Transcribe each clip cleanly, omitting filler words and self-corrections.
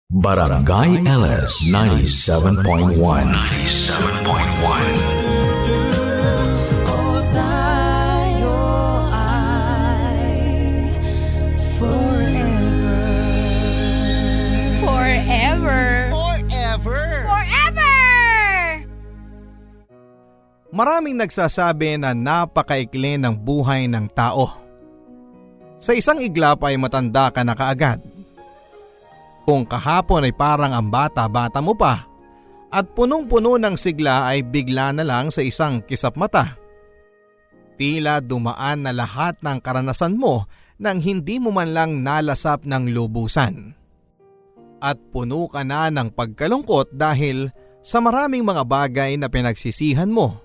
Barangay LS 97.1. 97.1. Tayo ay forever. Forever. Forever! Forever! Maraming nagsasabi na napakaikli ng buhay ng tao. Sa isang iglap ay matanda ka na kaagad. Kung kahapon ay parang ang bata-bata mo pa at punong-puno ng sigla ay bigla na lang sa isang kisap mata. Tila dumaan na lahat ng karanasan mo nang hindi mo man lang nalasap ng lubusan. At puno ka na ng pagkalungkot dahil sa maraming mga bagay na pinagsisihan mo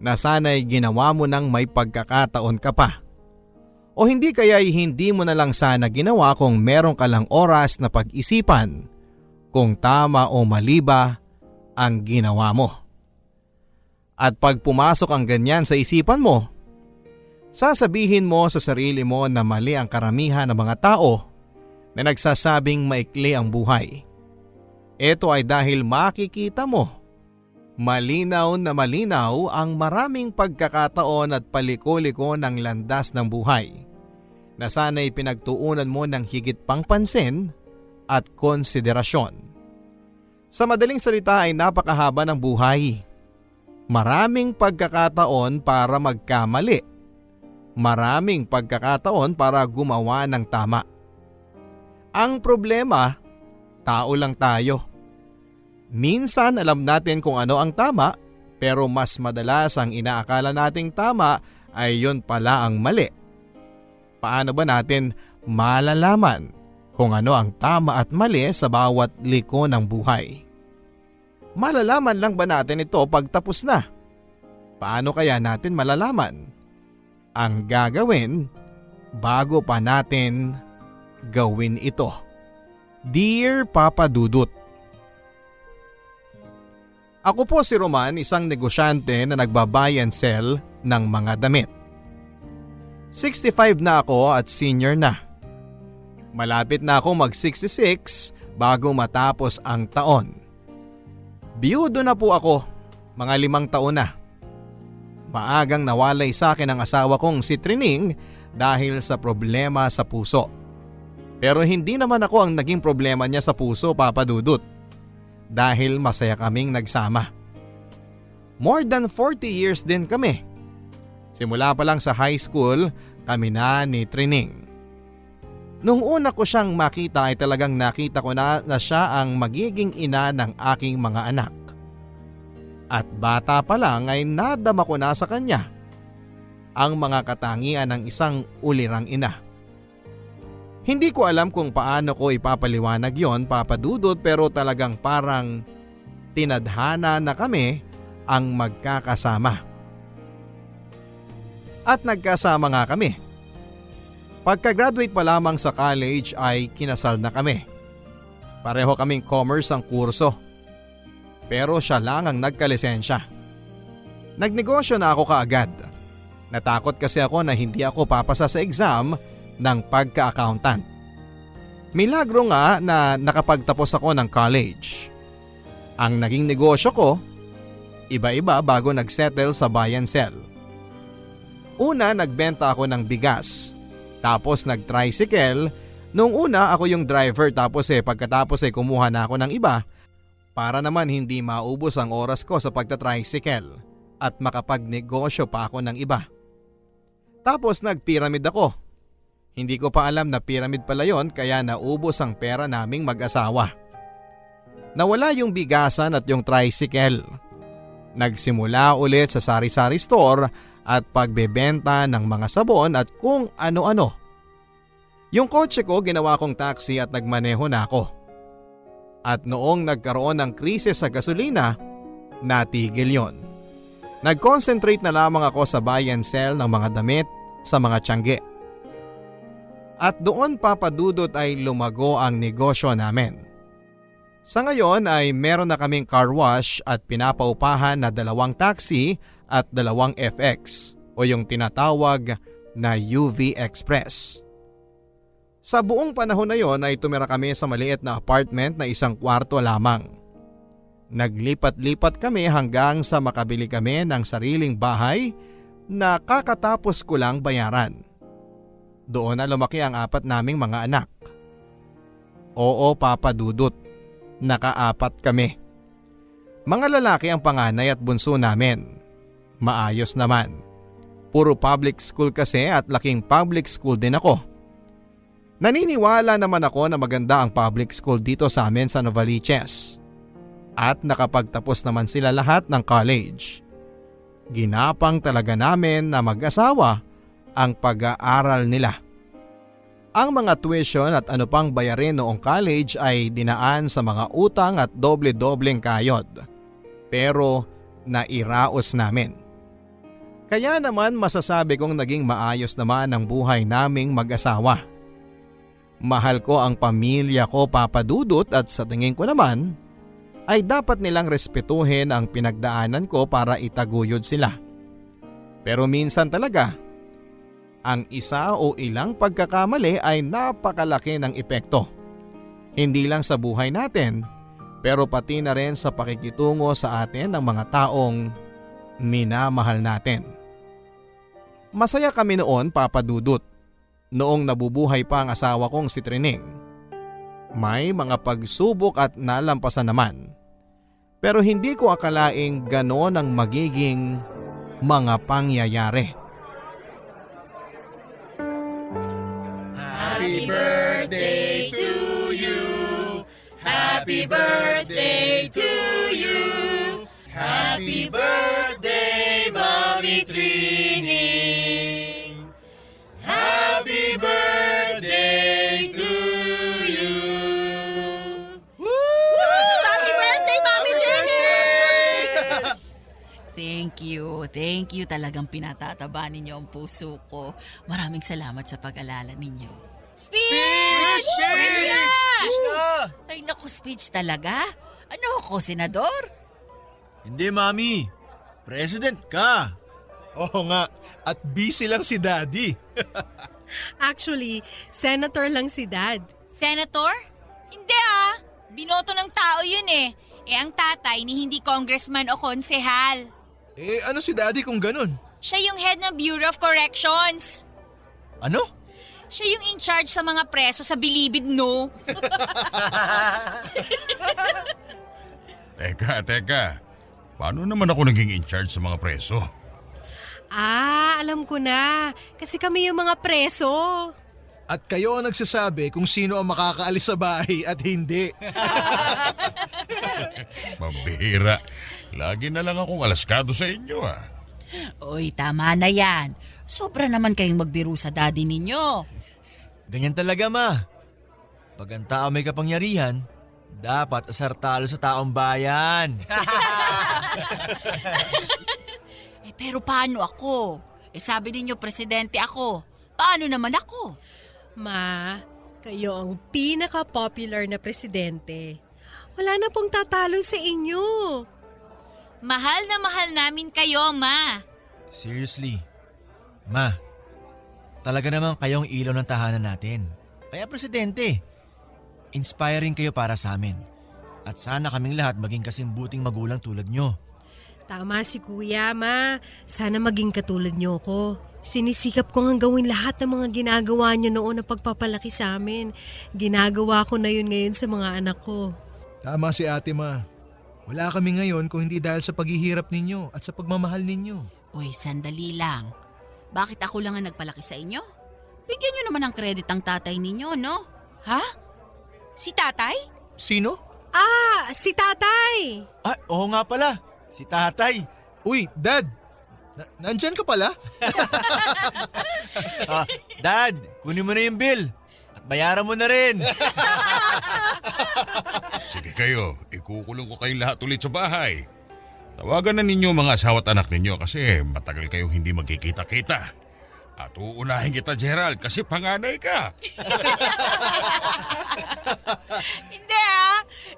na sana'y ginawa mo nang may pagkakataon ka pa. O hindi kaya'y hindi mo na lang sana ginawa kung meron ka lang oras na pag-isipan kung tama o mali ba ang ginawa mo. At pag pumasok ang ganyan sa isipan mo, sasabihin mo sa sarili mo na mali ang karamihan ng mga tao na nagsasabing maikli ang buhay. Ito ay dahil makikita mo, malinaw na malinaw ang maraming pagkakataon at paliko-liko ng landas ng buhay na sana'y pinagtuunan mo ng higit pang pansin at konsiderasyon. Sa madaling salita ay napakahaba ng buhay. Maraming pagkakataon para magkamali. Maraming pagkakataon para gumawa ng tama. Ang problema, tao lang tayo. Minsan alam natin kung ano ang tama, pero mas madalas ang inaakala nating tama ay yun pala ang mali. Paano ba natin malalaman kung ano ang tama at mali sa bawat liko ng buhay? Malalaman lang ba natin ito pagtapos na? Paano kaya natin malalaman ang gagawin bago pa natin gawin ito? Dear Papa Dudut, ako po si Roman, isang negosyante na nagbabuy and sell ng mga damit. 65 na ako at senior na. Malapit na ako mag-66 bago matapos ang taon. Biyudo na po ako, mga 5 taon na. Maagang nawalay sa akin ang asawa kong si Trining dahil sa problema sa puso. Pero hindi naman ako ang naging problema niya sa puso, Papa Dudut. Dahil masaya kaming nagsama. More than 40 years din kami. Simula pa lang sa high school, kami na ni Trining. Nung una ko siyang makita ay talagang nakita ko na siya ang magiging ina ng aking mga anak. At bata pa lang ay nadama ko na sa kanya ang mga katangian ng isang ulirang ina. Hindi ko alam kung paano ko ipapaliwanag yon, Papa Dudut, pero talagang parang tinadhana na kami ang magkakasama. At nagkasama nga kami. Pagka-graduate pa lamang sa college ay kinasal na kami. Pareho kaming commerce ang kurso. Pero siya lang ang nagkalisensya. Nagnegosyo na ako kaagad. Natakot kasi ako na hindi ako papasa sa exam ng pagka-accountant. Milagro nga na nakapagtapos ako ng college. Ang naging negosyo ko, iba-iba bago nagsettle sa buy and sell. Una, nagbenta ako ng bigas. Tapos nag-tricycle. Nung una ako yung driver tapos pagkatapos kumuha na ako ng iba para naman hindi maubos ang oras ko sa pagta-tricycle at makapagnegosyo pa ako ng iba. Tapos nag-pyramid ako. Hindi ko pa alam na pyramid pala yon kaya naubos ang pera naming mag-asawa. Nawala yung bigasan at yung tricycle. Nagsimula ulit sa sari-sari store at pagbebenta ng mga sabon at kung ano-ano. Yung kotse ko ginawa kong taxi at nagmaneho na ako. At noong nagkaroon ng krisis sa gasolina, natigil yon. Nag-concentrate na lamang ako sa buy and sell ng mga damit sa mga tiyangge. At doon, Papa Dudut, ay lumago ang negosyo namin. Sa ngayon ay meron na kaming car wash at pinapaupahan na 2 taxi at 2 FX o yung tinatawag na UV Express. Sa buong panahon na yon ay tumira kami sa maliit na apartment na 1 kwarto lamang. Naglipat-lipat kami hanggang sa makabili kami ng sariling bahay na kakatapos ko lang bayaran. Doon na lumaki ang 4 naming mga anak. Oo, Papa Dudut, naka-4 kami. Mga lalaki ang panganay at bunso namin. Maayos naman. Puro public school kasi at laking public school din ako. Naniniwala naman ako na maganda ang public school dito sa amin sa Novaliches. At nakapagtapos naman sila lahat ng college. Ginapang talaga namin na mag-asawa ang pag-aaral nila. Ang mga tuition at ano pang bayarin noong college ay dinaan sa mga utang at doble-dobleng kayod. Pero nairaos namin. Kaya naman masasabi kong naging maayos naman ang buhay naming mag-asawa. Mahal ko ang pamilya ko, Papa Dudut, at sa tingin ko naman ay dapat nilang respetuhin ang pinagdaanan ko para itaguyod sila. Pero minsan talaga, ang isa o ilang pagkakamali ay napakalaki ng epekto. Hindi lang sa buhay natin, pero pati na rin sa pakikitungo sa atin ng mga taong minamahal natin. Masaya kami noon, Papa Dudut, noong nabubuhay pa ang asawa kong si Trining. May mga pagsubok at nalampasan naman. Pero hindi ko akalaing ganon ang magiging mga pangyayari. Happy birthday to you. Happy birthday to you. Happy birthday, Mommy Trining. Happy birthday to you. Happy birthday, Mommy Trining! Thank you. Talagang pinatataba ninyo ang puso ko. Maraming salamat sa pag-alala ninyo. Speech! Speech na! Ay naku, speech talaga? Ano ako, senador? Hindi, Mami. President ka. Oo nga, at busy lang si Daddy. Actually, senator lang si Dad. Senator? Hindi Binoto ng tao yun eh. Ang tatay ni hindi congressman o konsehal. Ano si Daddy kung ganun? Siya yung head ng Bureau of Corrections. Ano? Siya yung in charge sa mga preso sa Bilibid, no? Teka. Paano naman ako naging in charge sa mga preso? Alam ko na. Kasi kami yung mga preso. At kayo ang nagsasabi kung sino ang makakaalis sa bahay at hindi. Mabihira. Lagi na lang akong alaskado sa inyo Oy, tama na yan. Sobra naman kayong magbiro sa daddy ninyo. Ganyan talaga, Ma. Pag ang tao may kapangyarihan, dapat asar talo sa taong bayan. Pero paano ako? Sabi ninyo presidente ako. Paano naman ako? Ma, kayo ang pinaka-popular na presidente. Wala na pong tatalo sa inyo. Mahal na mahal namin kayo, Ma. Seriously. Ma, talaga naman kayong ilaw ng tahanan natin. Kaya presidente, inspiring kayo para sa amin. At sana kaming lahat maging kasing buting magulang tulad nyo. Tama si Kuya, Ma. Sana maging katulad niyo ko. Sinisikap ko ngang gawin lahat ng mga ginagawa niyo noon na pagpapalaki sa amin. Ginagawa ko na yun ngayon sa mga anak ko. Tama si Ate Ma. Wala kami ngayon kung hindi dahil sa paghihirap ninyo at sa pagmamahal ninyo. Uy, sandali lang. Bakit ako lang ang nagpalaki sa inyo? Bigyan nyo naman ng credit ang tatay ninyo, no? Ha? Si tatay? Sino? Si Tatay! Oo nga pala. Si tatay. Uy, Dad! Nandyan ka pala? Dad, kunin mo na yung bill. At bayaran mo na rin. Sige kayo, ikukulong ko kayong lahat ulit sa bahay. Tawagan na ninyo mga asawa at anak ninyo kasi matagal kayong hindi magkikita-kita. At uunahin kita, Gerald, kasi panganay ka. Hindi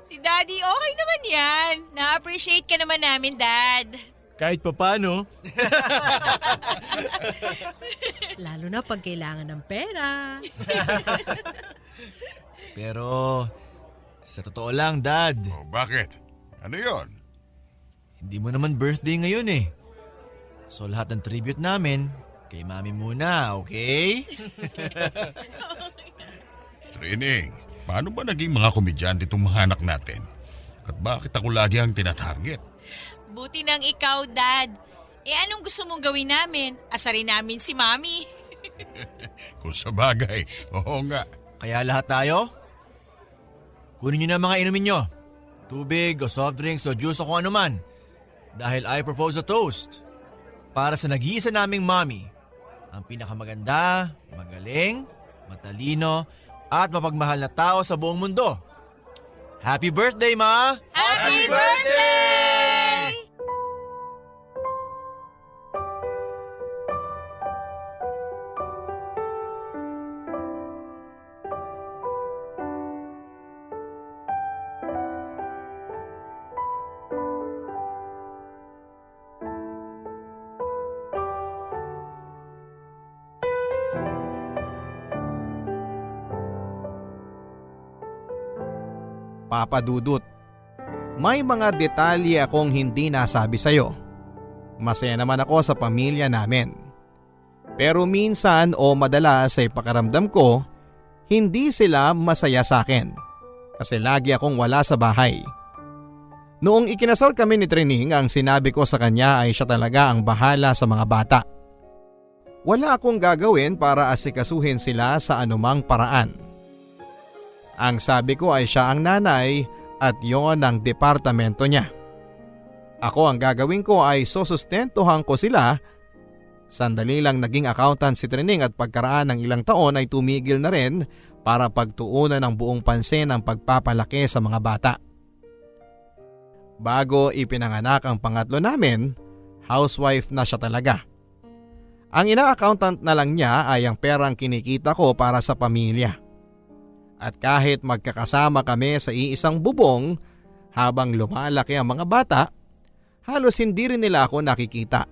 Si Daddy okay naman yan. Na-appreciate ka naman namin, Dad. Kahit papano. Lalo na pag kailangan ng pera. Pero sa totoo lang, Dad, O bakit? Ano yon? hindi mo naman birthday ngayon eh. So lahat ng tribute namin, kay Mami muna, okay? Trining, paano ba naging mga komedyante itong mga anak natin? At bakit ako lagi ang tinatarget? Buti nang ikaw, Dad. Anong gusto mong gawin namin? Asarin namin si Mami. Kung sa bagay, oo nga. Kaya lahat tayo, kunin nyo na mga inumin nyo. Tubig o soft drinks o juice o kung ano man. Dahil I propose a toast para sa nag-iisa naming Mami. Ang pinakamaganda, magaling, matalino, at mapagmahal na tao sa buong mundo. Happy birthday, Ma! Happy birthday! Papa Dudut, may mga detalye akong hindi nasabi sa'yo. Masaya naman ako sa pamilya namin. Pero minsan o madalas ay pakiramdam ko, hindi sila masaya sa akin. Kasi lagi akong wala sa bahay. Noong ikinasal kami ni Trining, ang sinabi ko sa kanya ay siya talaga ang bahala sa mga bata. Wala akong gagawin para asikasuhin sila sa anumang paraan. Ang sabi ko ay siya ang nanay at yon ang departamento niya. Ako ang gagawin ko ay susustentuhan ko sila. Sandali lang naging accountant si Trining at pagkaraan ng ilang taon ay tumigil na rin para pagtuunan ng buong pansin ang pagpapalaki sa mga bata. Bago ipinanganak ang pangatlo namin, housewife na siya talaga. Ang ina-accountant na lang niya ay ang perang kinikita ko para sa pamilya. At kahit magkakasama kami sa iisang bubong habang lumalaki ang mga bata, halos hindi rin nila ako nakikita.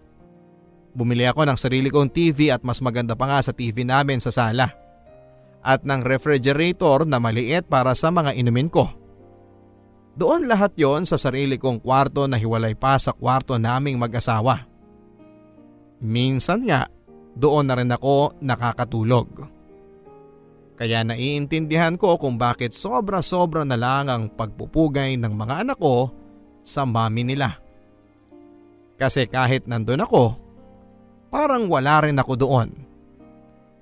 Bumili ako ng sarili kong TV at mas maganda pa nga sa TV namin sa sala. At ng refrigerator na maliit para sa mga inumin ko. Doon lahat yon sa sarili kong kwarto na hiwalay pa sa kwarto naming mag-asawa. Minsan nga, doon na rin ako nakakatulog. Kaya naiintindihan ko kung bakit sobra-sobra na lang ang pagpupugay ng mga anak ko sa mami nila. Kasi kahit nandun ako, parang wala rin ako doon.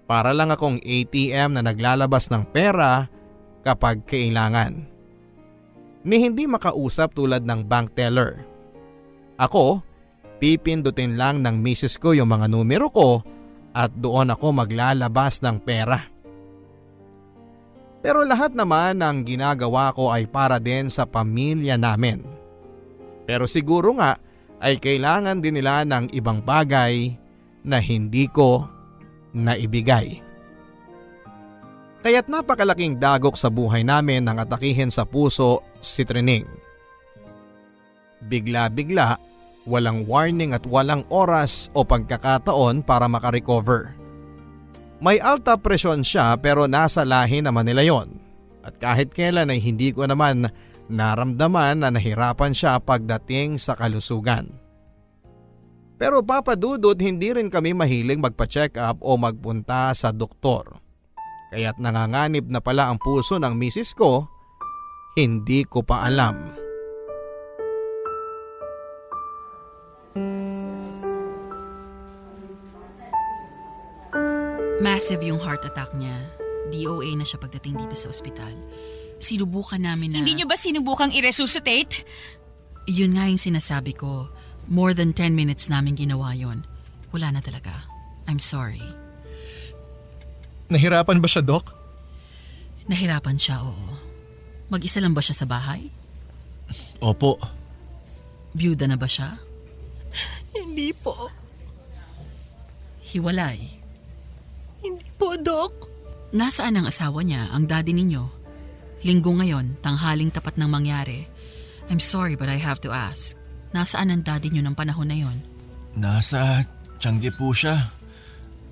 Para lang akong ATM na naglalabas ng pera kapag kailangan. Ni hindi makausap tulad ng bank teller. Ako, pipindutin lang ng misis ko yung mga numero ko at doon ako maglalabas ng pera. Pero lahat naman ng ginagawa ko ay para din sa pamilya namin. Pero siguro nga ay kailangan din nila ng ibang bagay na hindi ko naibigay. Kaya't napakalaking dagok sa buhay namin nang atakihin sa puso si Trining. Bigla-bigla, walang warning at walang oras o pagkakataon para makarecover. May alta presyon siya pero nasa lahi naman nila yon. At kahit kailan ay hindi ko naman naramdaman na nahirapan siya pagdating sa kalusugan. Pero Papa Dudut, hindi rin kami mahilig magpa-check up o magpunta sa doktor. Kaya't nanganganib na pala ang puso ng misis ko, hindi ko pa alam. Massive yung heart attack niya. DOA na siya pagdating dito sa ospital. Sinubukan namin na... Hindi nyo ba sinubukang i-resuscitate? Yun nga yung sinasabi ko. More than 10 minutes namin ginawa yon. Wala na talaga. I'm sorry. Nahirapan ba siya, Doc? Nahirapan siya, oo. Mag-isa lang ba siya sa bahay? Opo. Byuda na ba siya? Hindi po. Hiwalay? Hindi po, Doc. Nasaan ang asawa niya, ang daddy ninyo? Linggo ngayon, tanghaling tapat ng mangyari. I'm sorry but I have to ask. Nasaan ang daddy niyo ng panahon na yon? Nasa Tiangge po siya.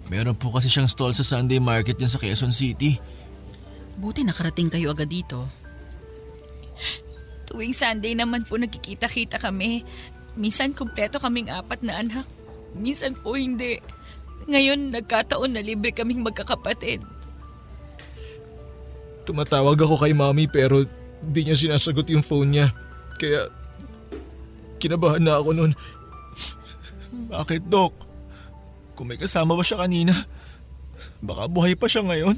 Meron po kasi siyang stall sa Sunday market yan sa Quezon City. Buti nakarating kayo agad dito. Tuwing Sunday naman po nagkikita-kita kami. Minsan kumpleto kaming 4 na anak. Minsan po hindi. Ngayon nagkataon na libre kaming magkakapatid. Tumatawag ako kay Mami pero di niya sinasagot yung phone niya. Kaya kinabahan na ako noon. Bakit, Dok? Kung may kasama ba siya kanina, baka buhay pa siya ngayon.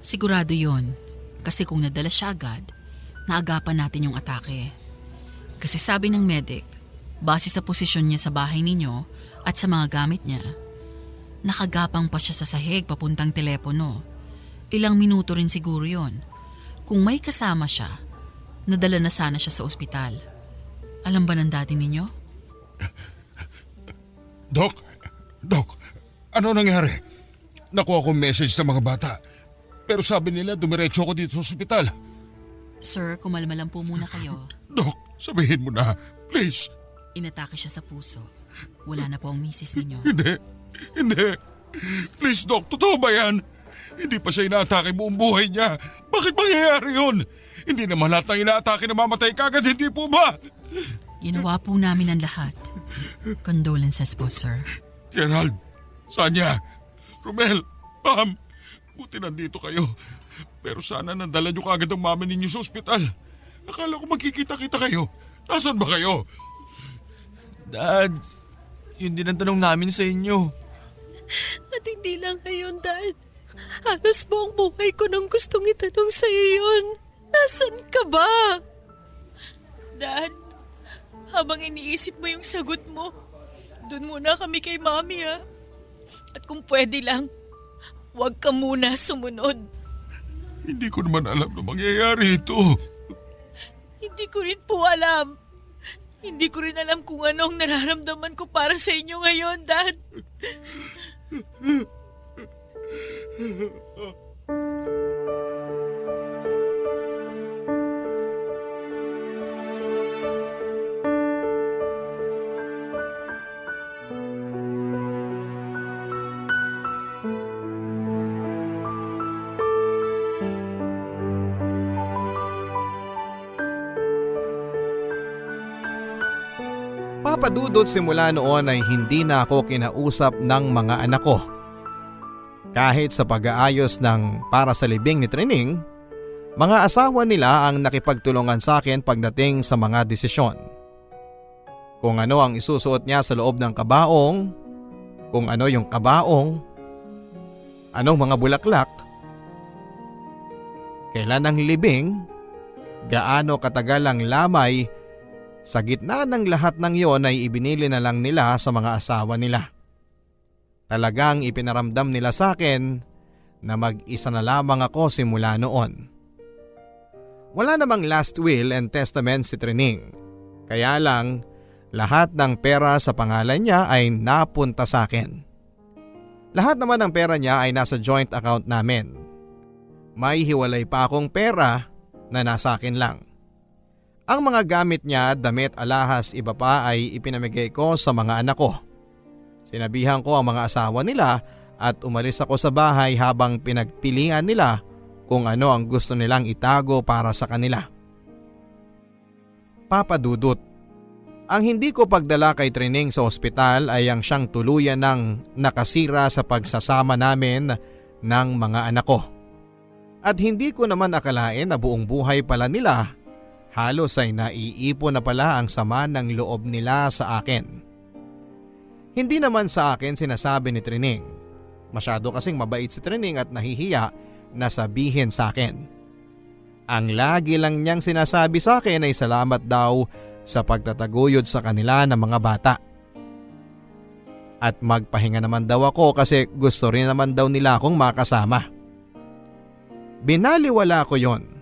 Sigurado yon. Kasi kung nadala siya agad, naagapan natin yung atake. Kasi sabi ng medic, base sa posisyon niya sa bahay ninyo at sa mga gamit niya, nakagapang pa siya sa sahig papuntang telepono. Ilang minuto rin siguro yon. Kung may kasama siya, nadala na sana siya sa ospital. Alam ba ng daddy ninyo? Dok, ano nangyari? Nakuha ko message sa mga bata. Pero sabi nila dumiretso ako dito sa ospital. Sir, kumalma lang po muna kayo. Dok, sabihin mo na, please. Inatake siya sa puso. Wala na po ang misis ninyo. Hindi. Please, Dok, totoo ba yan? Hindi pa siya inaatake buong buhay niya. Bakit mangyayari yun? Hindi naman lahat ng inaatake na mamatay kagad, hindi po ba? Ginawa po namin ang lahat. Condolences po, sir. Gerald, Sanya, Romel, Pam, buti nandito kayo. Pero sana nandala niyo kagad ang mama ninyo sa ospital. Akala ko magkikita-kita kayo. Nasaan ba kayo? Dad, yun din ang tanong namin sa inyo. At hindi lang ngayon, Dad. Halos buong buhay ko nang gustong itanong sa'yo yun. Nasaan ka ba? Dad, habang iniisip mo yung sagot mo, doon muna kami kay Mami ha. At kung pwede lang, huwag ka muna sumunod. Hindi ko naman alam na mangyayari ito. Hindi ko rin po alam. Hindi ko rin alam kung anong nararamdaman ko para sa inyo ngayon, Dad. Papadudot simula noon ay hindi na ako kinausap ng mga anak ko. Kahit sa pag-aayos ng para sa libing ni Trining, mga asawa nila ang nakipagtulungan sa akin pagdating sa mga desisyon. Kung ano ang isusuot niya sa loob ng kabaong, kung ano yung kabaong, anong mga bulaklak, kailan ang libing, gaano katagal ang lamay. Sa gitna ng lahat ng iyon ay ibinili na lang nila sa mga asawa nila. Talagang ipinaramdam nila sa akin na mag-isa na lamang ako simula noon. Wala namang last will and testament si Trining. Kaya lang, lahat ng pera sa pangalan niya ay napunta sa akin. Lahat naman ng pera niya ay nasa joint account namin. May hiwalay pa akong pera na nasa akin lang. Ang mga gamit niya, damit, alahas, iba pa ay ipinamigay ko sa mga anak ko. Sinabihan ko ang mga asawa nila at umalis ako sa bahay habang pinagpilian nila kung ano ang gusto nilang itago para sa kanila. Papadudot, ang hindi ko pagdala kay Trining sa ospital ay ang siyang tuluyan ng nakasira sa pagsasama namin ng mga anak ko. At hindi ko naman akalain na buong buhay pala nila halos ay naiipon na pala ang sama ng loob nila sa akin. Hindi naman sa akin sinasabi ni Trining. Masyado kasing mabait si Trining at nahihiya na sabihin sa akin. Ang lagi lang niyang sinasabi sa akin ay salamat daw sa pagtataguyod sa kanila ng mga bata. At magpahinga naman daw ako kasi gusto rin naman daw nila akong makasama. Binaliwala ko yon.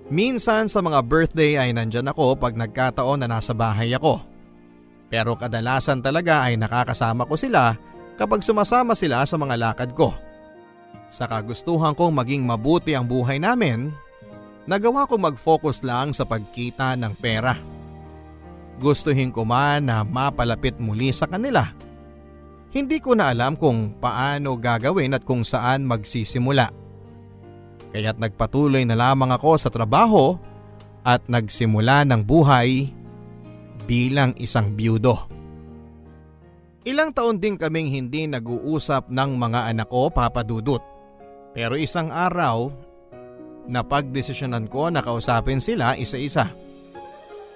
Minsan sa mga birthday ay nandyan ako pag nagkataon na nasa bahay ako. Pero kadalasan talaga ay nakakasama ko sila kapag sumasama sila sa mga lakad ko. Sa kagustuhan kong maging mabuti ang buhay namin, nagawa ko mag-focus lang sa pagkita ng pera. Gustuhin ko man na mapalapit muli sa kanila. Hindi ko na alam kung paano gagawin at kung saan magsisimula. Kaya't nagpatuloy na lamang ako sa trabaho at nagsimula ng buhay bilang isang byudo. Ilang taon din kaming hindi nag-uusap ng mga anak ko, Papa Dudut. Pero isang araw, napagdesisyonan ko na kausapin sila isa-isa.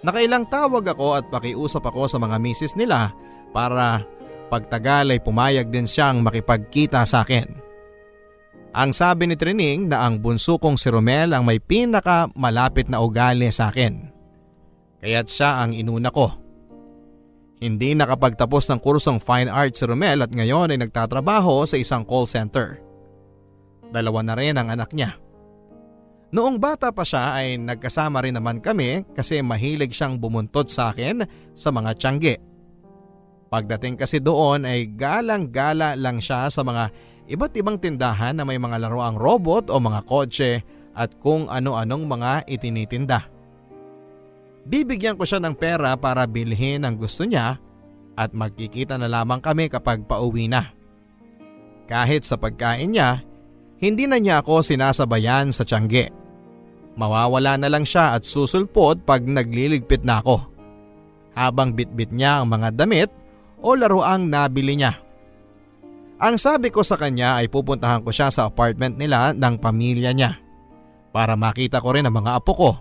Nakailang tawag ako at pakiusap ako sa mga misis nila para pagtagal ay pumayag din siyang makipagkita sa akin. Ang sabi ni Trining na ang bunso kong si Romel ang may pinakamalapit na ugali sa akin. Kaya't siya ang inuna ko. Hindi nakapagtapos ng kursong Fine Arts si Romel at ngayon ay nagtatrabaho sa isang call center. 2 na rin ang anak niya. Noong bata pa siya ay nagkasama rin naman kami kasi mahilig siyang bumuntot sa akin sa mga tiyangge. Pagdating kasi doon ay galang-gala lang siya sa mga iba't ibang tindahan na may mga laruang robot o mga kotse at kung ano-anong mga itinitinda. Bibigyan ko siya ng pera para bilhin ang gusto niya at magkikita na lamang kami kapag pauwi na. Kahit sa pagkain niya, hindi na niya ako sinasabayan sa tiyangge. Mawawala na lang siya at susulpot pag nagliligpit na ako. Habang bitbit niya ang mga damit o laruang nabili niya. Ang sabi ko sa kanya ay pupuntahan ko siya sa apartment nila ng pamilya niya para makita ko rin ang mga apo ko.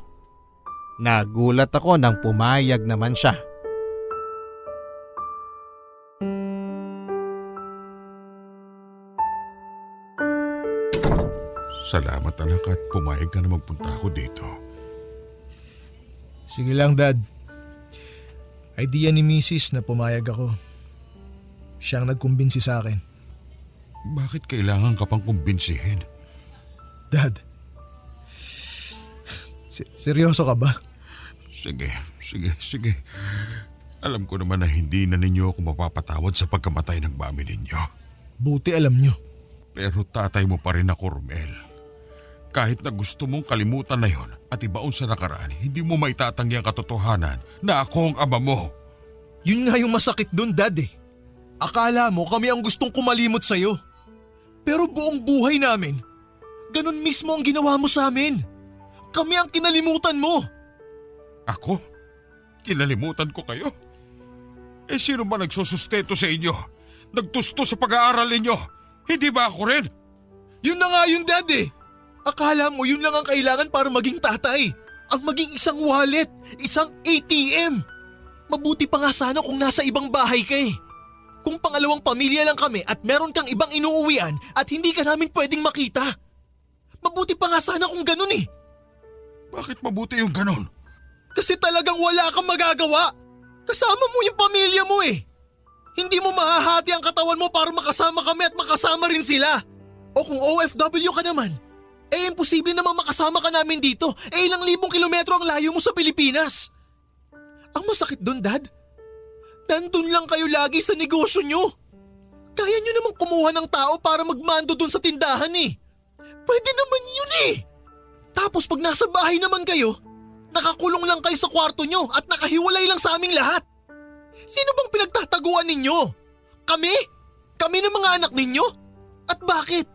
Nagulat ako nang pumayag naman siya. Salamat anak at pumayag ka na magpunta ako dito. Sige lang, Dad. Idea ni Mrs. na pumayag ako. Siya ang nagkumbinsi sa akin. Bakit kailangan ka pang kumbinsihin? Dad, seryoso ka ba? Sige. Alam ko naman na hindi na ninyo ako mapapatawad sa pagkamatay ng mami ninyo. Buti alam nyo. Pero tatay mo pa rin ako, Romel. Kahit na gusto mong kalimutan na yon at ibaon sa nakaraan, hindi mo maitatanggi ang katotohanan na ako ang ama mo. Yun nga yung masakit dun, Dad eh. Akala mo kami ang gustong kumalimot sa'yo. Pero buong buhay namin, ganun mismo ang ginawa mo sa amin. Kami ang kinalimutan mo. Ako? Kinalimutan ko kayo? Eh sino ba nagsusustento sa inyo? Nagtusto sa pag-aaral ninyo? Hindi ba ako rin? Yun na nga yun, Dad eh. Akala mo yun lang ang kailangan para maging tatay. Ang maging isang wallet, isang ATM. Mabuti pa nga sana kung nasa ibang bahay ka eh. Kung pangalawang pamilya lang kami at meron kang ibang inuuwian at hindi ka namin pwedeng makita. Mabuti pa nga sana kung ganun eh. Bakit mabuti yung ganun? Kasi talagang wala kang magagawa. Kasama mo yung pamilya mo eh. Hindi mo mahahati ang katawan mo para makasama kami at makasama rin sila. O kung OFW ka naman, eh imposible namang makasama ka namin dito. Eh ilang libong kilometro ang layo mo sa Pilipinas. Ang masakit dun, Dad, nandun lang kayo lagi sa negosyo nyo. Kaya nyo namang kumuha ng tao para magmando dun sa tindahan eh. Pwede naman yun eh. Tapos pag nasa bahay naman kayo, nakakulong lang kayo sa kwarto nyo at nakahiwalay lang sa aming lahat. Sino bang pinagtataguan ninyo? Kami? Kami ng mga anak ninyo? At bakit?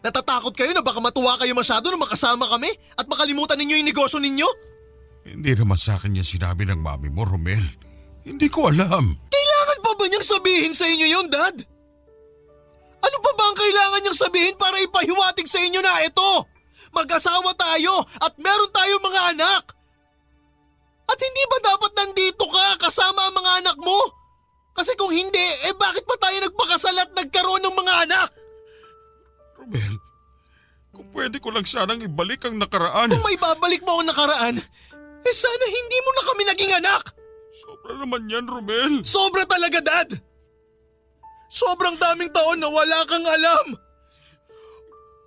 Natatakot kayo na baka matuwa kayo masyado na makasama kami at makalimutan ninyo yung negosyo ninyo? Hindi naman sa akin yan sinabi ng mami mo, Romel. Hindi ko alam. Kailangan pa ba niyang sabihin sa inyo yun, Dad? Ano pa ba ang kailangan niyang sabihin para ipahiwatig sa inyo na ito? Mag-asawa tayo at meron tayong mga anak. At hindi ba dapat nandito ka kasama ang mga anak mo? Kasi kung hindi, eh bakit pa tayo nagpakasal at nagkaroon ng mga anak? Romel, kung pwede ko lang sanang ibalik ang nakaraan. Kung may babalik mo ang nakaraan, eh sana hindi mo na kami naging anak. Sobra naman yan, Romel. Sobra talaga, Dad. Sobrang daming taon na wala kang alam.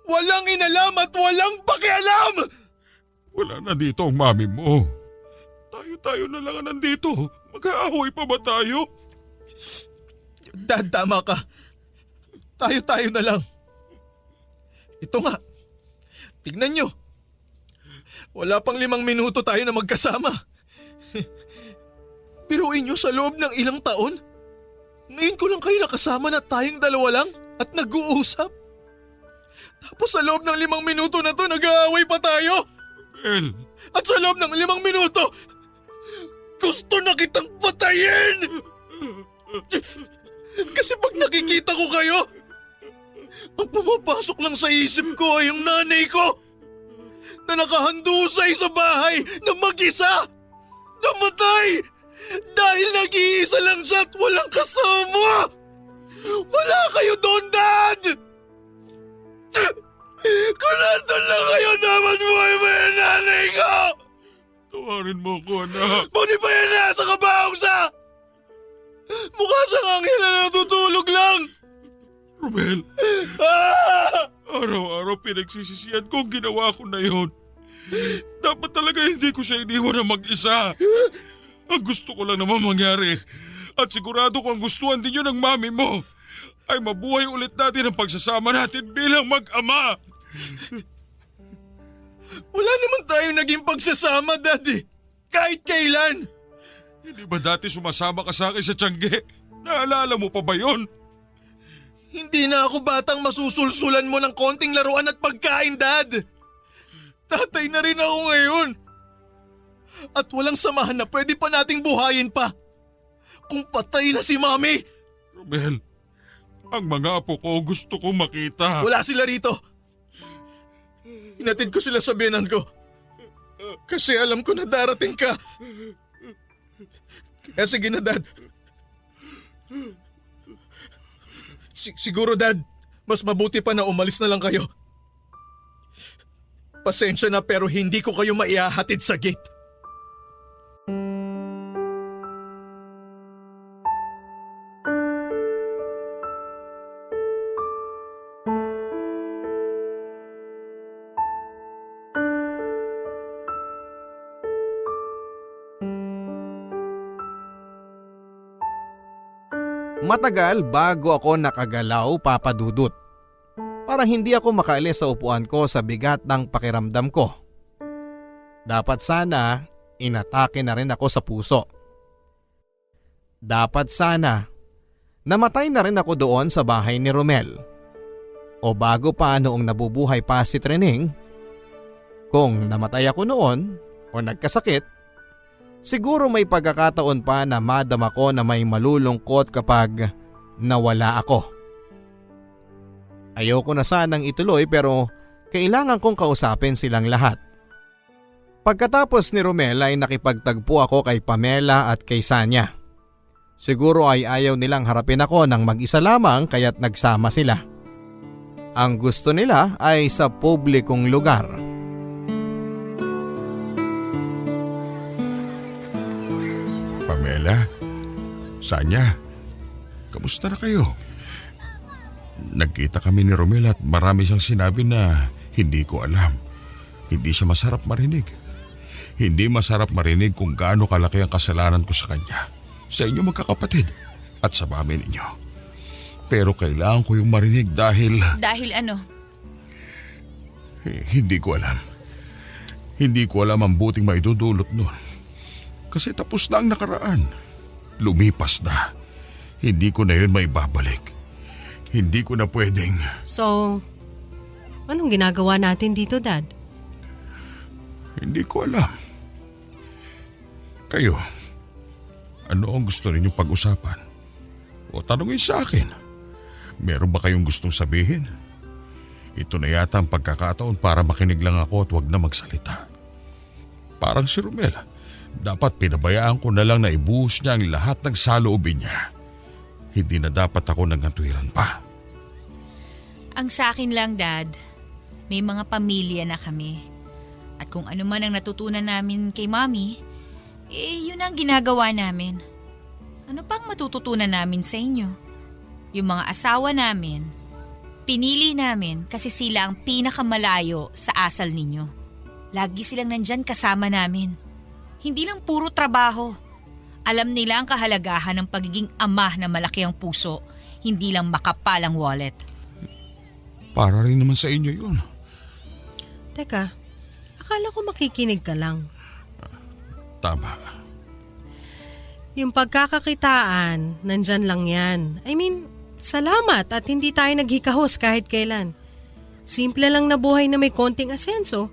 Walang inalam at walang pakialam. Wala na dito ang mami mo. Tayo-tayo na lang nandito. Mag-aahoy pa ba tayo? Dad, tama ka. Tayo-tayo na lang. Ito nga. Tignan nyo. Wala pang 5 minuto tayo na magkasama. Biruin niyo sa loob ng ilang taon? Ngayon ko lang kayo nakasama na tayong dalawa lang at nag-uusap. Tapos sa loob ng 5 minuto na to, nag-aaway pa tayo. Romel, At sa loob ng 5 minuto, gusto na kitang patayin! Kasi pag nakikita ko kayo, ang pumapasok lang sa isip ko ay yung nanay ko na nakahandusay sa bahay na mag-isa. Namatay! Dahil nag-iisa lang siya at walang kasama! Wala kayo doon, Dad! Kung nandun lang kayo, dapat buhay ba yung nanay ko? tawarin mo ko, anak. Buti pa yan nasa kabaong sa! Mukha siyang anghel na natutulog lang! Romel, Ah! araw-araw pinagsisisihan ko ang ginawa ko na yon. Dapat talaga hindi ko siya iniwan na mag-isa. Ang gusto ko lang naman mangyari, at sigurado ko ang gustuhan din yun ng mami mo, ay mabuhay ulit natin ang pagsasama natin bilang mag-ama. Wala naman tayong naging pagsasama, Daddy. Kahit kailan. Hindi ba dati sumasama ka sa akin sa Tiangge? Naalala mo pa ba yon? Hindi na ako batang masusulsulan mo ng konting laruan at pagkain, Dad. Tatay na rin ako ngayon. At walang samahan na pwede pa nating buhayin pa. Kung patay na si Mami. Romel, ang mga apo ko gusto kong makita. Wala sila rito. Hinatid ko sila sa biyenan ko. Kasi alam ko na darating ka. Kaya sige na, Dad. Siguro, Dad, mas mabuti pa na umalis na lang kayo. Pasensya na pero hindi ko kayo maihahatid sa gate. Matagal bago ako nakagalaw, Papa Dudut. Parang hindi ako makaalis sa upuan ko sa bigat ng pakiramdam ko. Dapat sana inatake na rin ako sa puso. Dapat sana namatay na rin ako doon sa bahay ni Romel. O bago pa noong nabubuhay pa si Treneng, kung namatay ako noon o nagkasakit, siguro may pagkakataon pa na madama ko na may malulungkot kapag nawala ako. Ayoko na sanang ituloy pero kailangan kong kausapin silang lahat. Pagkatapos ni Romel ay nakipagtagpo ako kay Pamela at kay Sanya. Siguro ay ayaw nilang harapin ako ng mag-isa lamang kaya't nagsama sila. Ang gusto nila ay sa publikong lugar. Pamela, Sanya, kamusta na kayo? Nagkita kami ni Romel at marami siyang sinabi na hindi ko alam. Hindi siya masarap marinig. Hindi masarap marinig kung gaano kalaki ang kasalanan ko sa kanya, sa inyo magkakapatid at sa mami ninyo. Pero kailangan ko yung marinig dahil... Dahil ano? Hindi ko alam. Hindi ko alam ang buting maidudulot nun. Kasi tapos na ang nakaraan. Lumipas na. Hindi ko na yun maibabalik. Hindi ko na pwedeng... So, anong ginagawa natin dito, Dad? Hindi ko alam. Kayo, ano ang gusto ninyong pag-usapan? O tanungin sa akin. Meron ba kayong gustong sabihin? Ito na yata ang pagkakataon para makinig lang ako at wag na magsalita. Parang si Romel, dapat pinabayaan ko na lang na ibuhos niya ang lahat ng saloobin niya. Hindi na dapat ako nagantwiran pa. Ang sa akin lang, Dad, may mga pamilya na kami. At kung ano man ang natutunan namin kay Mami, yun ang ginagawa namin. Ano pang matututunan namin sa inyo? Yung mga asawa namin, pinili namin kasi sila ang pinakamalayo sa asal ninyo. Lagi silang nandyan kasama namin. Hindi lang puro trabaho. Alam nila ang kahalagahan ng pagiging ama na malaki ang puso, hindi lang makapal ang wallet. Para rin naman sa inyo yun. Teka, akala ko makikinig ka lang. Tama. Yung pagkakakitaan, nandyan lang yan. I mean, salamat at hindi tayo naghikahos kahit kailan. Simple lang na buhay na may konting asenso.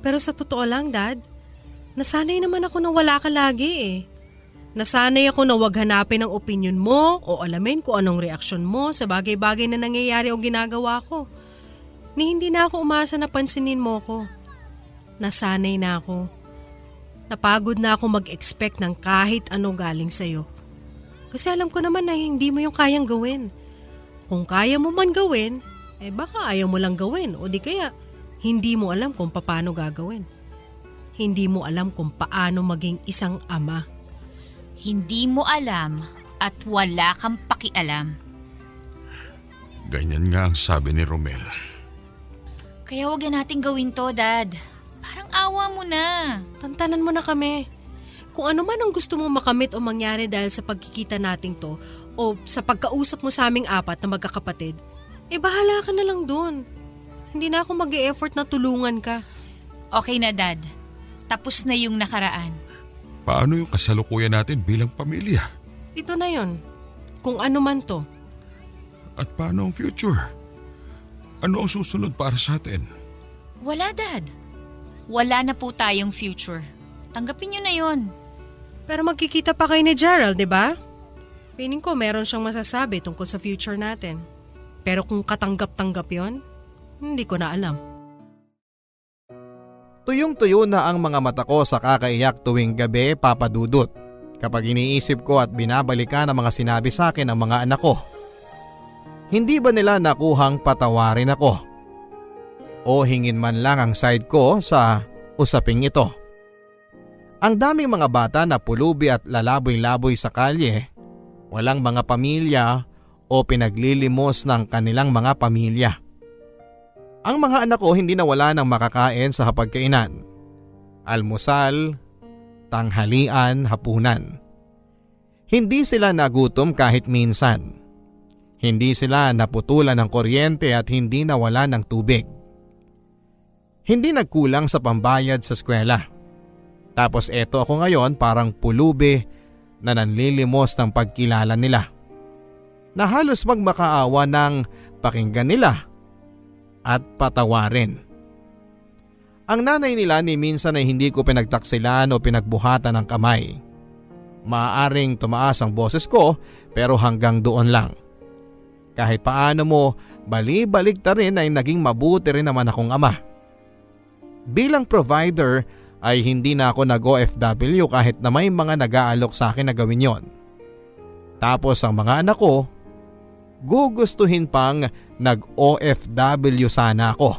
Pero sa totoo lang, Dad, nasanay naman ako na wala ka lagi eh. Nasanay ako na wag hanapin ang opinion mo o alamin kung anong reaksyon mo sa bagay-bagay na nangyayari o ginagawa ko. Ni hindi na ako umasa na pansinin mo ko. Nasanay na ako. Napagod na ako mag-expect ng kahit ano galing sa'yo. Kasi alam ko naman na hindi mo yung kayang gawin. Kung kaya mo man gawin, baka ayaw mo lang gawin o di kaya hindi mo alam kung paano gagawin. Hindi mo alam kung paano maging isang ama. Hindi mo alam at wala kang pakialam. Ganyan nga ang sabi ni Romel. Kaya wag na natin gawin to, Dad. Parang awa mo na. Tantanan mo na kami. Kung ano man ang gusto mong makamit o mangyari dahil sa pagkikita nating to o sa pagkausap mo sa aming apat na magkakapatid, bahala ka na lang dun. Hindi na ako mag-e-effort na tulungan ka. Okay na, Dad. Tapos na yung nakaraan. Paano yung kasalukuyan natin bilang pamilya? Ito na yon. Kung ano man to. At paano ang future? Ano ang susunod para sa atin? Wala, Dad. Wala na po tayong future. Tanggapin niyo na yon. Pero magkikita pa kayo ni Gerald, di ba? Feeling ko meron siyang masasabi tungkol sa future natin. Pero kung katanggap-tanggap yon, hindi ko na alam. Tuyong-tuyo na ang mga mata ko sa kakaiyak tuwing gabi, Papa Dudut. Kapag iniisip ko at binabalikan ang mga sinabi sa akin ng mga anak ko. Hindi ba nila nakuhang patawarin ako? O hingin man lang ang side ko sa usaping ito? Ang daming mga bata na pulubi at lalaboy-laboy sa kalye, walang mga pamilya o pinaglilimos ng kanilang mga pamilya. Ang mga anak ko hindi nawala ng makakain sa hapagkainan. Almusal, tanghalian, hapunan. Hindi sila nagutom kahit minsan. Hindi sila naputulan ng kuryente at hindi nawala ng tubig. Hindi nagkulang sa pambayad sa eskwela. Tapos eto ako ngayon parang pulubi na nanlilimos ng pagkilala nila. Na halos magmakaawa ng pakinggan nila at patawarin. Ang nanay nila ni minsan ay hindi ko pinagtaksilan o pinagbuhatan ng kamay. Maaaring tumaas ang boses ko pero hanggang doon lang. Kahit paano mo bali-balik ta rin ay naging mabuti rin naman akong ama. Bilang provider ay hindi na ako nag-OFW kahit na may mga nag-aalok sa akin na gawin yon. Tapos ang mga anak ko, gugustuhin pang nag-OFW sana ako.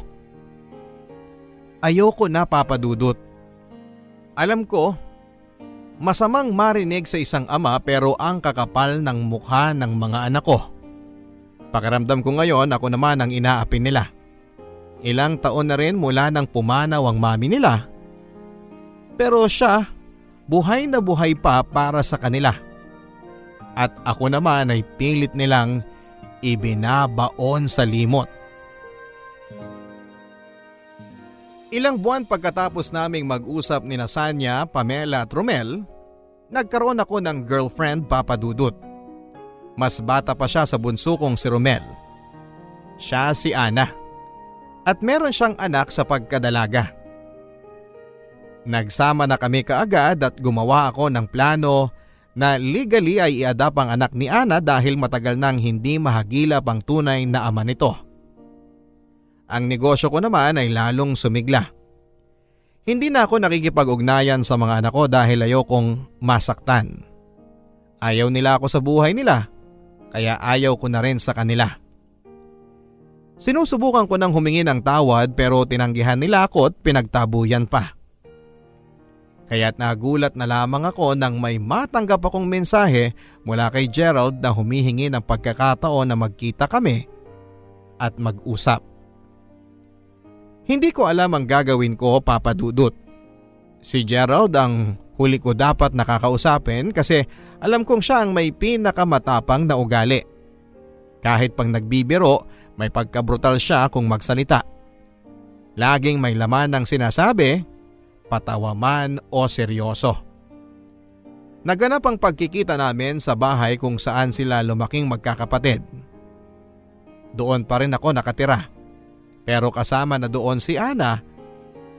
Ayoko na, Papa Dudut. Alam ko, masamang marinig sa isang ama pero ang kakapal ng mukha ng mga anak ko. Pakiramdam ko ngayon ako naman ang inaapi nila. Ilang taon na rin mula nang pumanaw ang mami nila. Pero siya, buhay na buhay pa para sa kanila. At ako naman ay pilit nilang ibinabaon sa limot. Ilang buwan pagkatapos naming mag-usap ni Sanya, Pamela at Romel, nagkaroon ako ng girlfriend, Papa Dudut. Mas bata pa siya sa bunso kong si Romel. Siya si Ana. At meron siyang anak sa pagkadalaga. Nagsama na kami kaagad at gumawa ako ng plano na legally ay i-adopt ang anak ni Ana dahil matagal nang hindi mahagilap ang tunay na ama nito. Ang negosyo ko naman ay lalong sumigla. Hindi na ako nakikipag-ugnayan sa mga anak ko dahil ayokong masaktan. Ayaw nila ako sa buhay nila, kaya ayaw ko na rin sa kanila. Sinusubukan ko nang humingi ng tawad pero tinanggihan nila ako at pinagtabuyan pa. Kaya't nagulat na lamang ako nang may matanggap akong mensahe mula kay Gerald na humihingi ng pagkakataon na magkita kami at mag-usap. Hindi ko alam ang gagawin ko, Papa Dudut. Si Gerald ang huli ko dapat nakakausapin kasi alam kong siya ang may pinakamatapang na ugali. Kahit pang nagbibiro, may pagkabrutal siya kung magsalita. Laging may laman ng sinasabi, patawa man o seryoso. Naganap ang pagkikita namin sa bahay kung saan sila lumaking magkakapatid. Doon pa rin ako nakatira, pero kasama na doon si Ana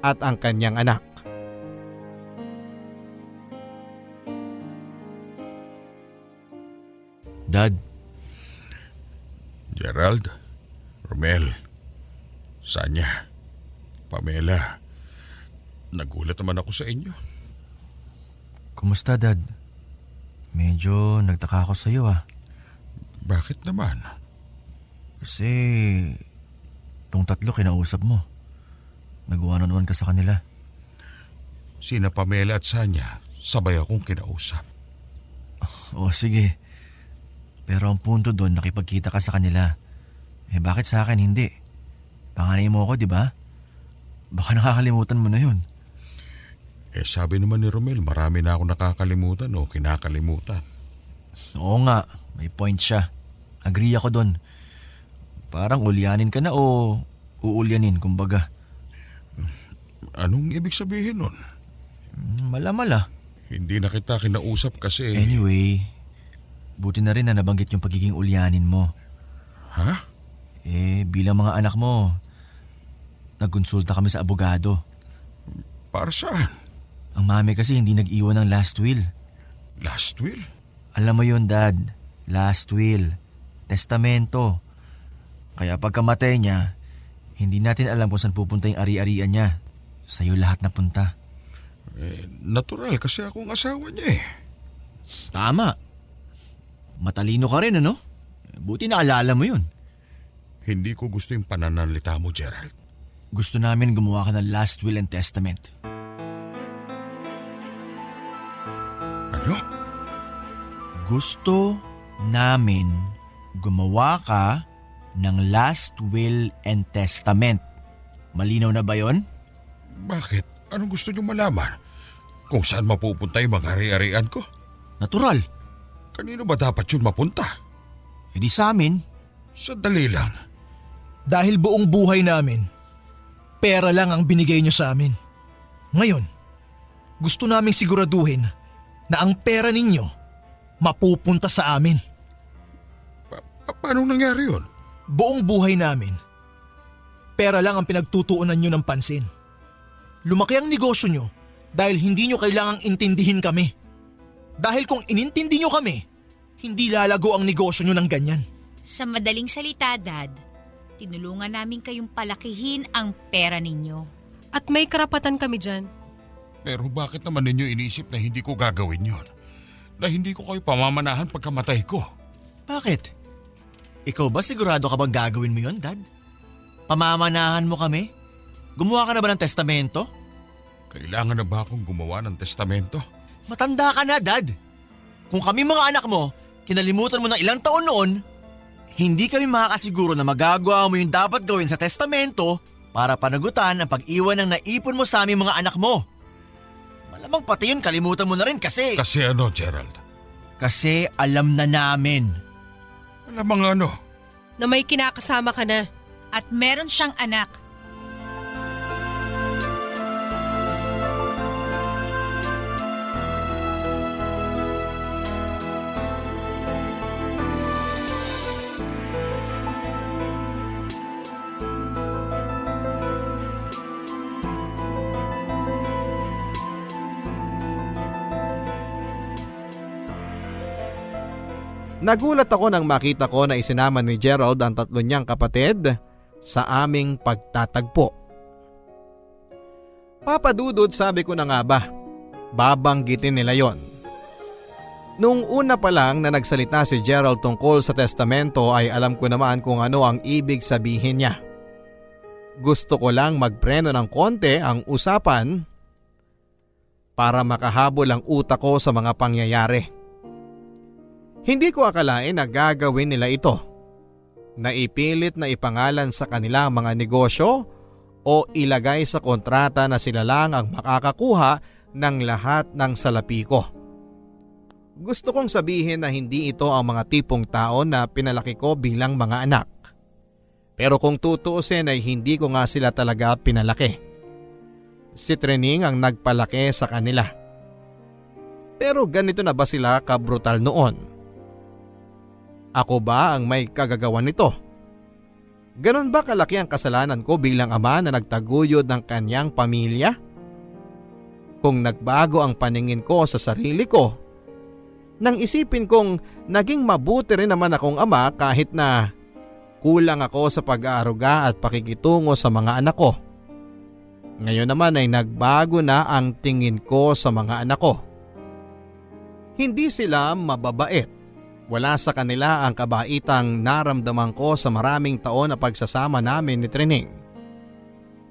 at ang kanyang anak. Dad, Gerald, Romel, Sanya, Pamela, nagulat naman ako sa inyo. kumusta Dad? Medyo nagtaka ako sa iyo Bakit naman? Kasi tong tatlo kinausap mo. Nag-one-on-one ka sa kanila. Sina Pamela at Sanya, sabay akong kinausap. Oo, sige. Pero ang punto doon, nakipagkita ka sa kanila. Bakit sa akin hindi? Panganay mo ako, di ba? Baka nakakalimutan mo na yun. Sabi naman ni Romel, marami na ako nakakalimutan o kinakalimutan. Oo nga, may point siya. Agree ako doon. Parang ulyanin ka na o uulyanin, kumbaga. Anong ibig sabihin nun? Mala-mala. Hindi na kita kinausap kasi... Anyway, buti na rin na nabanggit yung pagiging ulyanin mo. Ha? Bilang mga anak mo, nagkonsulta kami sa abogado. Para saan? Ang mami kasi hindi nag-iwan ng last will. Last will? Alam mo yun, Dad. Last will. Testamento. Kaya pagkamatay niya, hindi natin alam kung saan pupunta yung ari-arian niya. Sa'yo lahat napunta. Natural kasi akong asawa niya . Tama. Matalino ka rin, ano? Buti naalala mo yun. Hindi ko gusto yung pananalita mo, Gerald. Gusto namin gumawa ka ng last will and testament. Ano? Gusto namin gumawa ka ng last will and testament. Malinaw na ba yon? Bakit? Anong gusto niyo malaman? Kung saan mapupunta yung mga ari-arian ko? Natural. Kanino ba dapat yun mapunta? Di sa amin. Sandali lang. Dahil buong buhay namin, pera lang ang binigay niyo sa amin. Ngayon, gusto naming siguraduhin na ang pera ninyo mapupunta sa amin. Paano nangyari yun? Buong buhay namin, pera lang ang pinagtutuunan nyo ng pansin. Lumaki ang negosyo nyo dahil hindi nyo kailangang intindihin kami. Dahil kung inintindi nyo kami, hindi lalago ang negosyo nyo ng ganyan. Sa madaling salita, Dad, tinulungan namin kayong palakihin ang pera ninyo. At may karapatan kami dyan. Pero bakit naman ninyo inisip na hindi ko gagawin yun? Na hindi ko kayo pamamanahan pagkamatay ko? Bakit? Ikaw ba sigurado ka bang gagawin mo yon, Dad? Pamamanahan mo kami? Gumawa ka na ba ng testamento? Kailangan na ba akong gumawa ng testamento? Matanda ka na, Dad. Kung kami mga anak mo, kinalimutan mo ng ilang taon noon, hindi kami makakasiguro na magagawa mo yung dapat gawin sa testamento para panagutan ang pag-iwan ng naipon mo sa aming mga anak mo. Malamang pati yun kalimutan mo na rin kasi... Kasi ano, Gerald? Kasi alam na namin. Alamang ano? Na may kinakasama ka na. At meron siyang anak. Nagulat ako nang makita ko na isinama ni Gerald ang tatlo niyang kapatid sa aming pagtatagpo. Papadudod, sabi ko na nga ba, babanggitin nila yon. Nung una pa lang na nagsalita si Gerald tungkol sa testamento ay alam ko naman kung ano ang ibig sabihin niya. Gusto ko lang magpreno ng konti ang usapan para makahabol ang utak ko sa mga pangyayari. Hindi ko akalain na gagawin nila ito. Naipilit na ipangalan sa kanila ang mga negosyo o ilagay sa kontrata na sila lang ang makakakuha ng lahat ng salapi ko. Gusto kong sabihin na hindi ito ang mga tipong tao na pinalaki ko bilang mga anak. Pero kung tutuusin ay hindi ko nga sila talaga pinalaki. Si Trening ang nagpalaki sa kanila. Pero ganito na ba sila kabrutal noon? Ako ba ang may kagagawan nito? Ganon ba kalaki ang kasalanan ko bilang ama na nagtaguyod ng kanyang pamilya? Kung nagbago ang paningin ko sa sarili ko, nang isipin kong naging mabuti rin naman akong ama kahit na kulang ako sa pag-aaruga at pakikitungo sa mga anak ko. Ngayon naman ay nagbago na ang tingin ko sa mga anak ko. Hindi sila mababait. Wala sa kanila ang kabaitang naramdaman ko sa maraming taon na pagsasama namin ni Trining.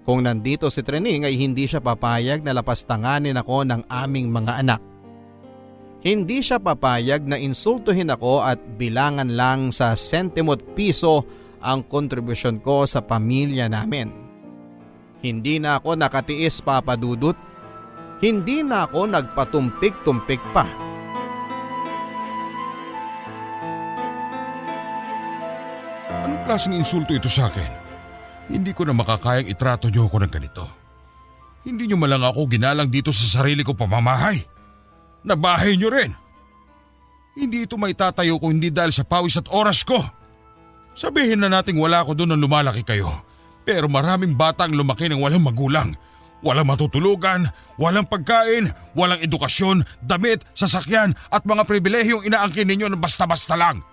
Kung nandito si Trining ay hindi siya papayag na lapastanganin ako ng aming mga anak. Hindi siya papayag na insultuhin ako at bilangan lang sa sentimot piso ang kontribusyon ko sa pamilya namin. Hindi na ako nakatiis, Papa Dudut. Hindi na ako nagpatumpik-tumpik pa. Anong klaseng insulto ito sa akin? Hindi ko na makakayang itrato niyo ako ng ganito. Hindi niyo malang ako ginalang dito sa sarili ko pamamahay. Na bahay niyo rin. Hindi ito maitatayo ko hindi dahil sa pawis at oras ko. Sabihin na nating wala ako doon nang lumalaki kayo. Pero maraming bata ang lumaki ng walang magulang. Walang matutulugan, walang pagkain, walang edukasyon, damit, sasakyan at mga pribilehiyong inaangkin ninyo na basta-basta lang.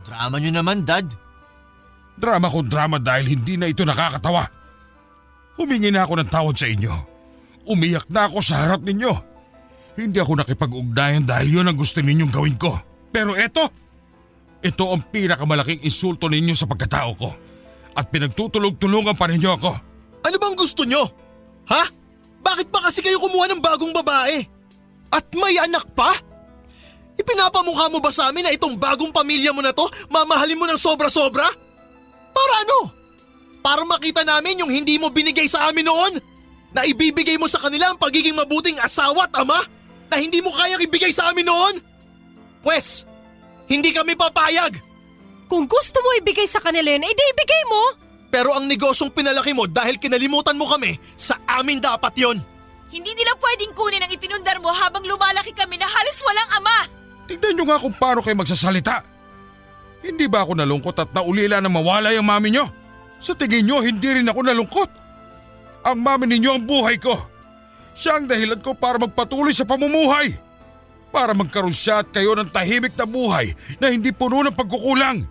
Drama nyo naman, Dad. Drama kung drama dahil hindi na ito nakakatawa. Humingi na ako ng tawad sa inyo. Umiyak na ako sa harap ninyo. Hindi ako nakipag-ugnayan dahil yun ang gusto ninyong gawin ko. Pero ito ang pinakamalaking insulto ninyo sa pagkatao ko. At pinagtutulog-tulungan pa ninyo ako. Ano bang gusto nyo? Ha? Bakit ba kasi kayo kumuha ng bagong babae? At may anak pa? Ipinapamukha mo ba sa amin na itong bagong pamilya mo na to, mamahalin mo ng sobra-sobra? Para ano? Para makita namin yung hindi mo binigay sa amin noon? Na ibibigay mo sa kanila ang pagiging mabuting asawa at ama na hindi mo kayang ibigay sa amin noon? Pwes, hindi kami papayag. Kung gusto mo ibigay sa kanila yun, edi ibigay mo. Pero ang negosyong pinalaki mo dahil kinalimutan mo kami, sa amin dapat yon. Hindi nila pwedeng kunin ang ipinundar mo habang lumalaki kami na halos walang ama. Tignan nyo nga kung paano kayo magsasalita. Hindi ba ako nalungkot at naulila na mawala yung mami nyo? Sa tingin nyo, hindi rin ako nalungkot. Ang mami ninyo ang buhay ko. Siya ang dahilan ko para magpatuloy sa pamumuhay. Para magkaroon siya at kayo ng tahimik na buhay na hindi puno ng pagkukulang.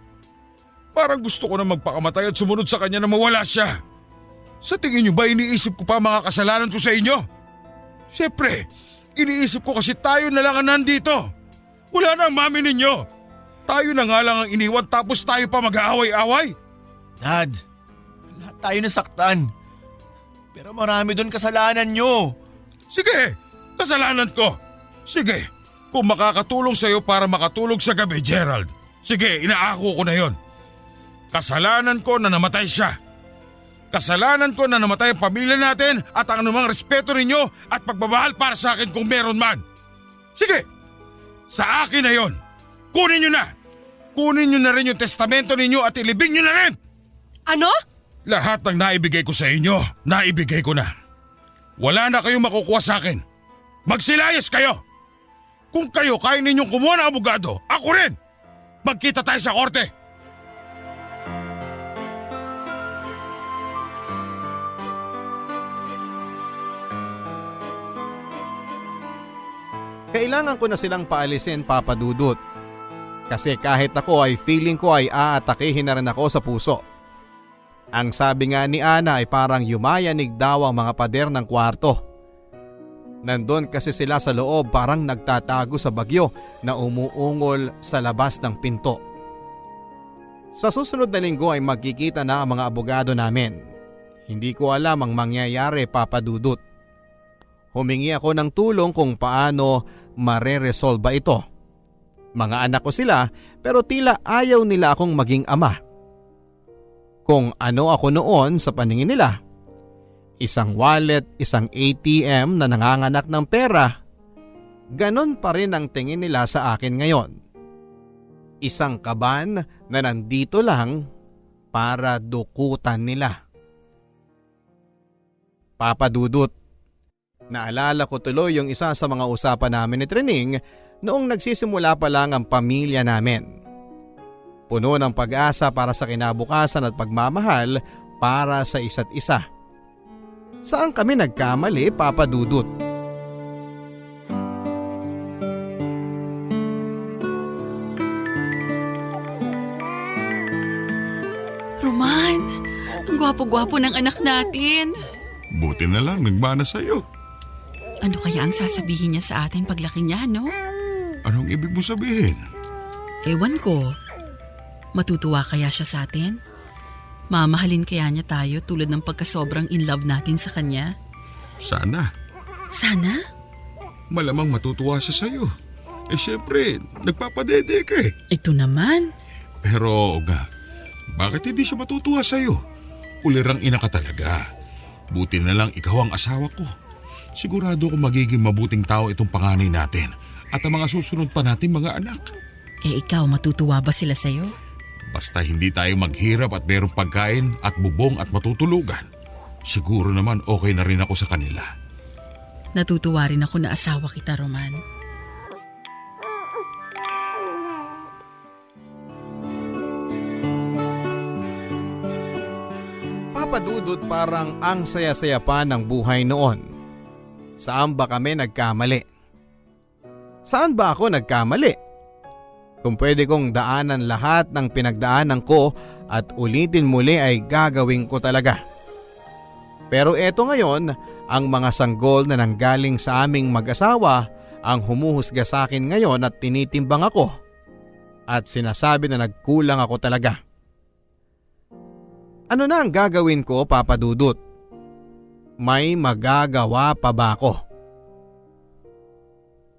Parang gusto ko na magpakamatay at sumunod sa kanya na mawala siya. Sa tingin nyo ba iniisip ko pa mga kasalanan ko sa inyo? Siyempre, iniisip ko kasi tayo na lang ang nandito. Wala na ang mami ninyo. Tayo na nga lang ang iniwan tapos tayo pa mag-aaway-away. Dad, lahat tayo nasaktan. Pero marami doon kasalanan nyo. Sige, kasalanan ko. Sige, kung makakatulong sa'yo para makatulog sa gabi, Gerald. Sige, inaako ko na yon. Kasalanan ko na namatay siya. Kasalanan ko na namatay ang pamilya natin at ang anumang respeto ninyo at pagmamahal para sa akin kung meron man. Sige, sa akin na yon. Kunin nyo na. Kunin nyo na rin yung testamento ninyo at ilibing nyo na rin. Ano? Lahat ng naibigay ko sa inyo, naibigay ko na. Wala na kayong makukuha sa akin. Magsilayas kayo. Kung kayo kaya ninyong kumuha ng abogado, ako rin. Magkita tayo sa korte. Kailangan ko na silang paalisin, Papa Dudut. Kasi kahit ako ay feeling ko ay aatakihin na rin ako sa puso. Ang sabi nga ni Ana ay parang yumayanig daw ang mga pader ng kwarto. Nandun kasi sila sa loob parang nagtatago sa bagyo na umuungol sa labas ng pinto. Sa susunod na linggo ay magkikita na ang mga abogado namin. Hindi ko alam ang mangyayari, Papa Dudut. Humingi ako ng tulong kung paano mare-resolve ito. Mga anak ko sila pero tila ayaw nila akong maging ama. Kung ano ako noon sa paningin nila. Isang wallet, isang ATM na nanganganak ng pera. Ganon pa rin ang tingin nila sa akin ngayon. Isang kaban na nandito lang para dukutan nila. Papa Dudut, Naalala ko tuloy yung isa sa mga usapan namin ni Trining noong nagsisimula pa lang ang pamilya namin. Puno ng pag-asa para sa kinabukasan at pagmamahal para sa isa't isa. Saan kami nagkamali, Papa Dudut? Roman, ang gwapo-gwapo ng anak natin. Buti na lang nagmana sa'yo. Ano kaya ang sasabihin niya sa atin paglaki niya, no? Anong ibig mo sabihin? Ewan ko. Matutuwa kaya siya sa atin? Mamahalin kaya niya tayo tulad ng pagkasobrang in love natin sa kanya? Sana. Sana? Malamang matutuwa siya sa'yo. Siyempre, nagpapadede ka eh. Ito naman. Pero, Olga, bakit hindi siya matutuwa sa'yo? Ulirang ina ka talaga. Buti na lang ikaw ang asawa ko. Sigurado ko magiging mabuting tao itong panganay natin at ang mga susunod pa nating mga anak. Ikaw, matutuwa ba sila sa'yo? Basta hindi tayo maghirap at merong pagkain at bubong at matutulugan. Siguro naman okay na rin ako sa kanila. Natutuwa rin ako na asawa kita, Roman. Papa Dudut, parang ang saya-saya pa ng buhay noon. Saan ba kami nagkamali? Saan ba ako nagkamali? Kung pwede kong daanan lahat ng pinagdaanan ko at ulitin muli ay gagawin ko talaga. Pero eto ngayon, ang mga sanggol na nanggaling sa aming mag-asawa ang humuhusga sa akin ngayon at tinitimbang ako. At sinasabi na nagkulang ako talaga. Ano na ang gagawin ko, Papa Dudut? May magagawa pa ba ako?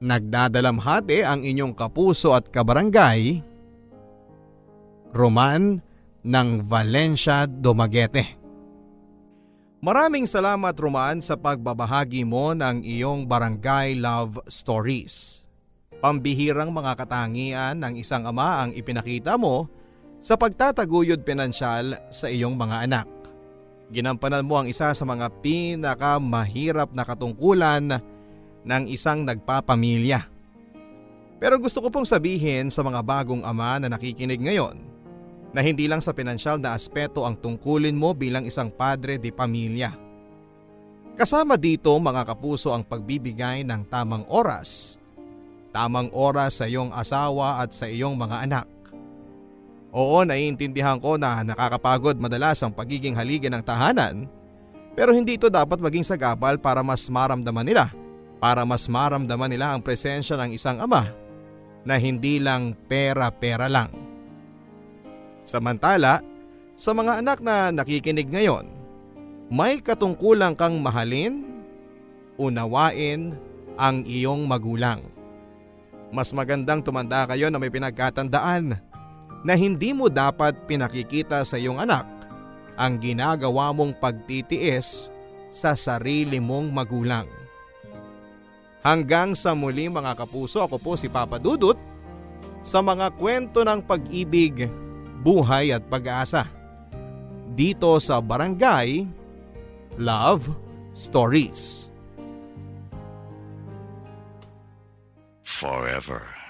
Nagdadalamhati ang inyong kapuso at kabarangay, Roman ng Valencia, Dumaguete. Maraming salamat, Roman, sa pagbabahagi mo ng iyong barangay love stories. Pambihirang mga katangian ng isang ama ang ipinakita mo sa pagtataguyod pinansyal sa iyong mga anak. Ginampanan mo ang isa sa mga pinakamahirap na katungkulan ng isang nagpapamilya. Pero gusto ko pong sabihin sa mga bagong ama na nakikinig ngayon na hindi lang sa pinansyal na aspeto ang tungkulin mo bilang isang padre de pamilya. Kasama dito, mga kapuso, ang pagbibigay ng tamang oras sa iyong asawa at sa iyong mga anak. Oo, naiintindihan ko na nakakapagod madalas ang pagiging haligi ng tahanan, pero hindi ito dapat maging sagabal para mas maramdaman nila ang presensya ng isang ama na hindi lang pera-pera lang. Samantala, sa mga anak na nakikinig ngayon, may katungkulan kang mahalin, unawain ang iyong magulang. Mas magandang tumanda kayo na may pinagkatandaan na hindi mo dapat pinakikita sa iyong anak ang ginagawa mong pagtitiis sa sarili mong magulang. Hanggang sa muli, mga kapuso, ako po si Papa Dudut sa mga kwento ng pag-ibig, buhay at pag-asa dito sa Barangay Love Stories. Forever.